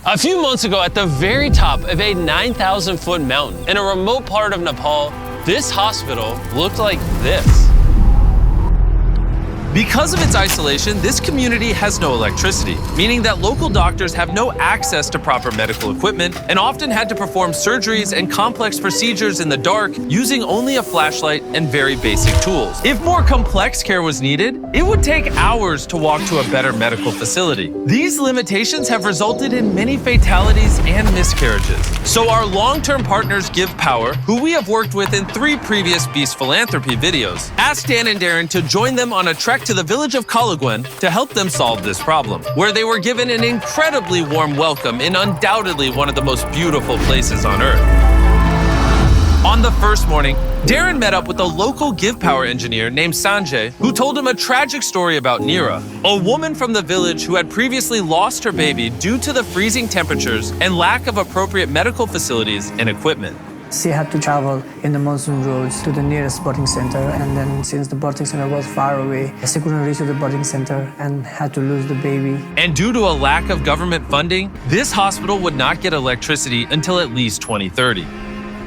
A few months ago, at the very top of a 9,000-foot mountain in a remote part of Nepal, this hospital looked like this. Because of its isolation, this community has no electricity, meaning that local doctors have no access to proper medical equipment and often had to perform surgeries and complex procedures in the dark using only a flashlight and very basic tools. If more complex care was needed, it would take hours to walk to a better medical facility. These limitations have resulted in many fatalities and miscarriages. So our long-term partners Give Power, who we have worked with in 3 previous Beast Philanthropy videos, asked Dan and Darren to join them on a trek to the village of Kalaguen to help them solve this problem, where they were given an incredibly warm welcome in undoubtedly one of the most beautiful places on Earth. On the first morning, Darren met up with a local Give Power engineer named Sanjay, who told him a tragic story about Neera, a woman from the village who had previously lost her baby due to the freezing temperatures and lack of appropriate medical facilities and equipment. She had to travel in the monsoon roads to the nearest birthing center, and then since the birthing center was far away, she couldn't reach the birthing center and had to lose the baby. And due to a lack of government funding, this hospital would not get electricity until at least 2030.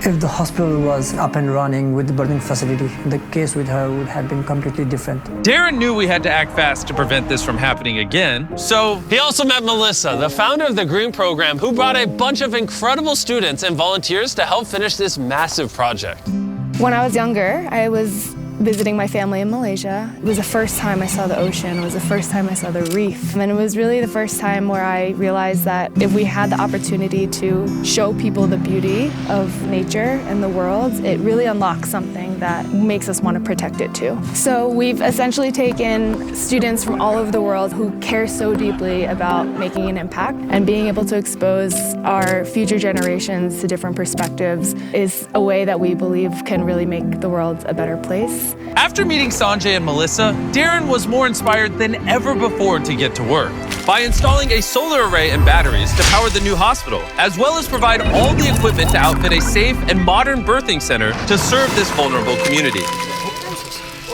If the hospital was up and running with the birthing facility, the case with her would have been completely different. Darren knew we had to act fast to prevent this from happening again, so he also met Melissa, the founder of the Green Program, who brought a bunch of incredible students and volunteers to help finish this massive project. When I was younger, I was visiting my family in Malaysia. It was the first time I saw the ocean. It was the first time I saw the reef. And it was really the first time where I realized that if we had the opportunity to show people the beauty of nature and the world, it really unlocks something that makes us want to protect it too. So we've essentially taken students from all over the world who care so deeply about making an impact, and being able to expose our future generations to different perspectives is a way that we believe can really make the world a better place. After meeting Sanjay and Melissa, Darren was more inspired than ever before to get to work by installing a solar array and batteries to power the new hospital, as well as provide all the equipment to outfit a safe and modern birthing center to serve this vulnerable community.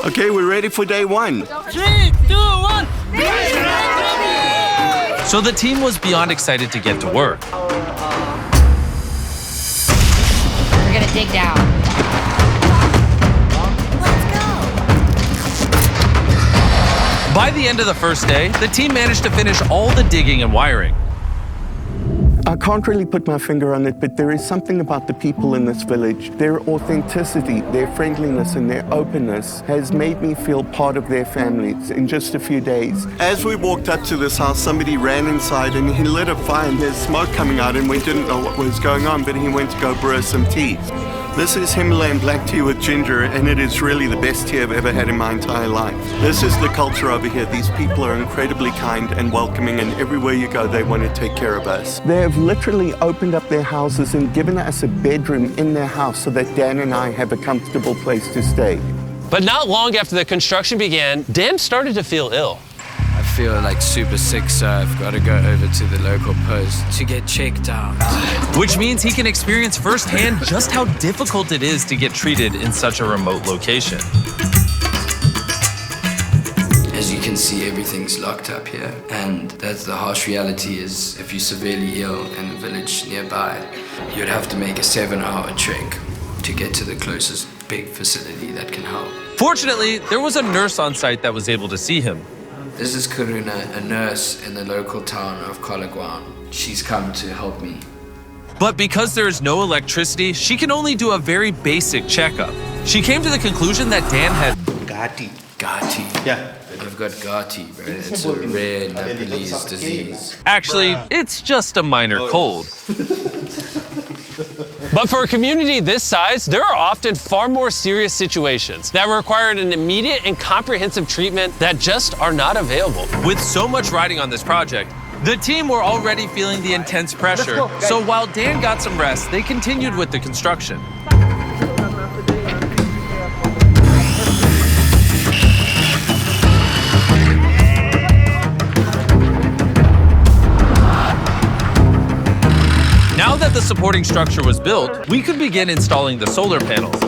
Okay, we're ready for day 1. 3, 2, 1. So the team was beyond excited to get to work. We're gonna dig down. By the end of the first day, the team managed to finish all the digging and wiring. I can't really put my finger on it, but there is something about the people in this village. Their authenticity, their friendliness, and their openness has made me feel part of their families in just a few days. As we walked up to this house, somebody ran inside and he lit a fire and there's smoke coming out, and we didn't know what was going on, but he went to go brew some tea. This is Himalayan black tea with ginger, and it is really the best tea I've ever had in my entire life. This is the culture over here. These people are incredibly kind and welcoming, and everywhere you go, they want to take care of us. They have literally opened up their houses and given us a bedroom in their house so that Dan and I have a comfortable place to stay. But not long after the construction began, Dan started to feel ill. I feel like super sick, so I've got to go over to the local post to get checked out. Which means he can experience firsthand just how difficult it is to get treated in such a remote location. As you can see, everything's locked up here, and that's the harsh reality. Is if you're severely ill in a village nearby, you'd have to make a 7-hour trek to get to the closest big facility that can help. Fortunately, there was a nurse on site that was able to see him. This is Karuna, a nurse in the local town of Kalaguen. She's come to help me. But because there is no electricity, she can only do a very basic checkup. She came to the conclusion that Dan had Gati. Yeah. I've got Gati, bro. It's a rare Nepalese disease. Actually, it's just a minor cold. But for a community this size, there are often far more serious situations that require an immediate and comprehensive treatment that just are not available. With so much riding on this project, the team were already feeling the intense pressure. So while Dan got some rest, they continued with the construction. Now that the supporting structure was built, we could begin installing the solar panels.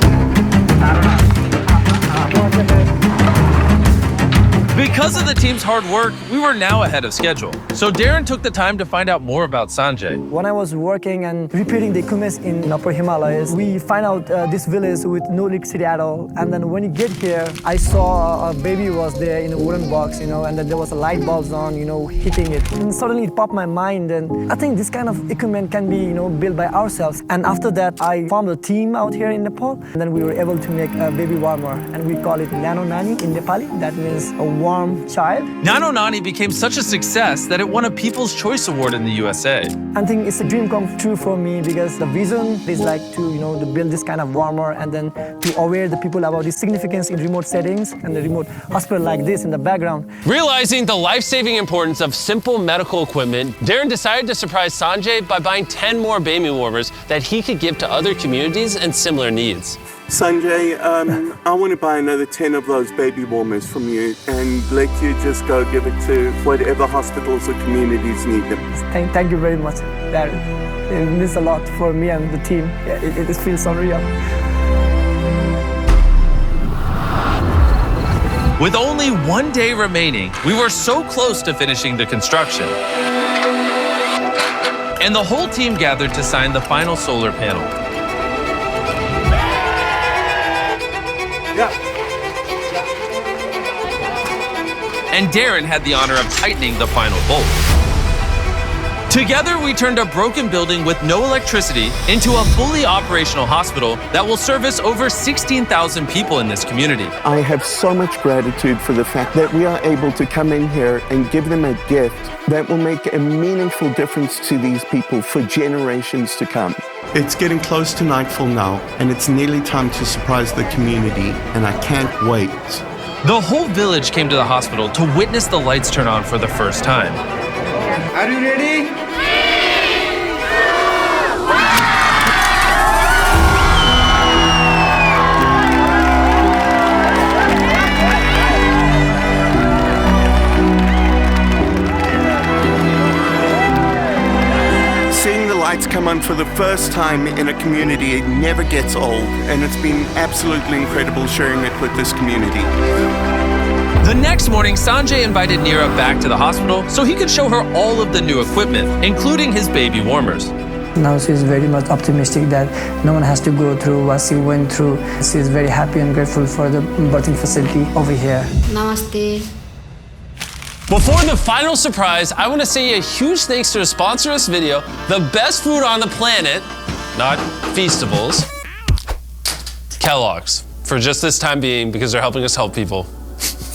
Because of the team's hard work, we were now ahead of schedule. So Darren took the time to find out more about Sanjay. When I was working and repairing the equipment in Upper Himalayas, we find out this village with no electricity at all. And then when you get here, I saw a baby was there in a wooden box, and then there was a light bulbs on, hitting it. And suddenly it popped my mind, and I think this kind of equipment can be, built by ourselves. And after that, I formed a team out here in Nepal, and then we were able to make a baby warmer, and we call it Nano Nani in Nepali. That means a warm child. Nano Nani became such a success that it won a People's Choice Award in the USA. I think it's a dream come true for me because the vision is like to build this kind of warmer and then to aware the people about the significance in remote settings and the remote hospital like this in the background. Realizing the life-saving importance of simple medical equipment, Darren decided to surprise Sanjay by buying 10 more baby warmers that he could give to other communities and similar needs. Sanjay, I want to buy another 10 of those baby warmers from you and let you just go give it to whatever hospitals or communities need them. Thank you very much, Darren. It means a lot for me and the team. It feels unreal. With only 1 day remaining, we were so close to finishing the construction. And the whole team gathered to sign the final solar panel. And Darren had the honor of tightening the final bolt. Together, we turned a broken building with no electricity into a fully operational hospital that will service over 16,000 people in this community. I have so much gratitude for the fact that we are able to come in here and give them a gift that will make a meaningful difference to these people for generations to come. It's getting close to nightfall now, and it's nearly time to surprise the community, and I can't wait. The whole village came to the hospital to witness the lights turn on for the first time. Are you ready? Seeing the lights come on for the first time in a community, it never gets old, and it's been absolutely incredible sharing it with this community. The next morning, Sanjay invited Neera back to the hospital so he could show her all of the new equipment, including his baby warmers. Now she's very much optimistic that no one has to go through what she went through. She's very happy and grateful for the birthing facility over here. Namaste. Before the final surprise, I want to say a huge thanks to the sponsor of this video, the best food on the planet, not Feastables, Kellogg's, for just this time being because they're helping us help people.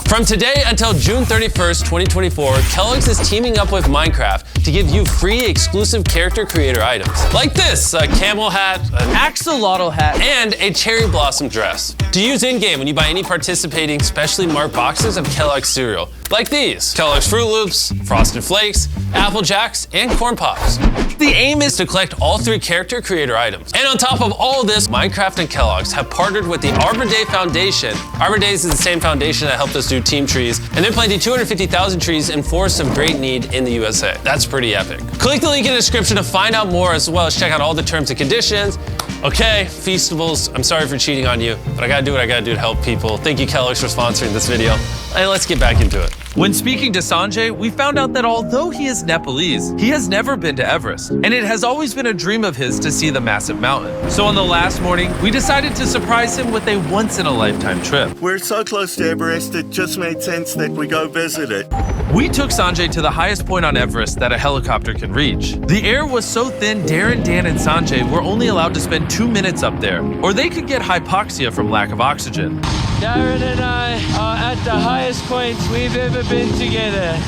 From today until June 31st, 2024, Kellogg's is teaming up with Minecraft to give you free exclusive character creator items. Like this, a camel hat, an axolotl hat, and a cherry blossom dress. To use in-game when you buy any participating specially marked boxes of Kellogg's cereal. Like these, Kellogg's Fruit Loops, Frosted Flakes, Apple Jacks, and Corn Pops. The aim is to collect all 3 character creator items. And on top of all this, Minecraft and Kellogg's have partnered with the Arbor Day Foundation. Arbor Days is the same foundation that helped us do team trees, and they're planting 250,000 trees in forests of great need in the USA. That's pretty epic. Click the link in the description to find out more, as well as check out all the terms and conditions. Okay, Feastables, I'm sorry for cheating on you, but I gotta do what I gotta do to help people. Thank you, Kellogg's, for sponsoring this video. Hey, let's get back into it. When speaking to Sanjay, we found out that although he is Nepalese, he has never been to Everest, and it has always been a dream of his to see the massive mountain. So on the last morning, we decided to surprise him with a once-in-a-lifetime trip. We're so close to Everest, it just made sense that we go visit it. We took Sanjay to the highest point on Everest that a helicopter can reach. The air was so thin, Darren, Dan, and Sanjay were only allowed to spend 2 minutes up there, or they could get hypoxia from lack of oxygen. Darren and I are at the highest point we've ever been together.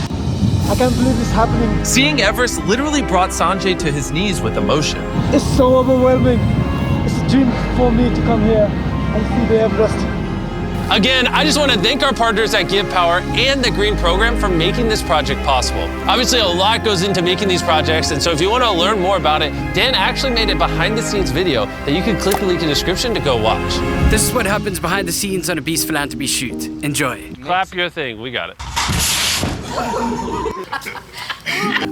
I can't believe it's happening. Seeing Everest literally brought Sanjay to his knees with emotion. It's so overwhelming. It's a dream for me to come here and see the Everest. Again, I just want to thank our partners at Give Power and the Green Program for making this project possible. Obviously, a lot goes into making these projects, and so if you want to learn more about it, Dan actually made a behind-the-scenes video that you can click the link in the description to go watch. This is what happens behind the scenes on a Beast Philanthropy shoot. Enjoy. Clap your thing, we got it.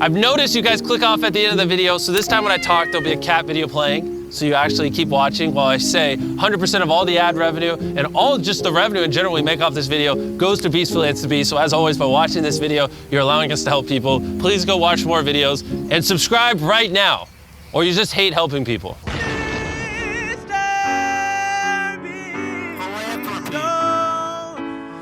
I've noticed you guys click off at the end of the video, so this time when I talk, there'll be a cat video playing. So you actually keep watching while I say 100% of all the ad revenue and all just the revenue in general we make off this video goes to Beast Affiliates to Beast. So as always, by watching this video, you're allowing us to help people. Please go watch more videos and subscribe right now, or you just hate helping people.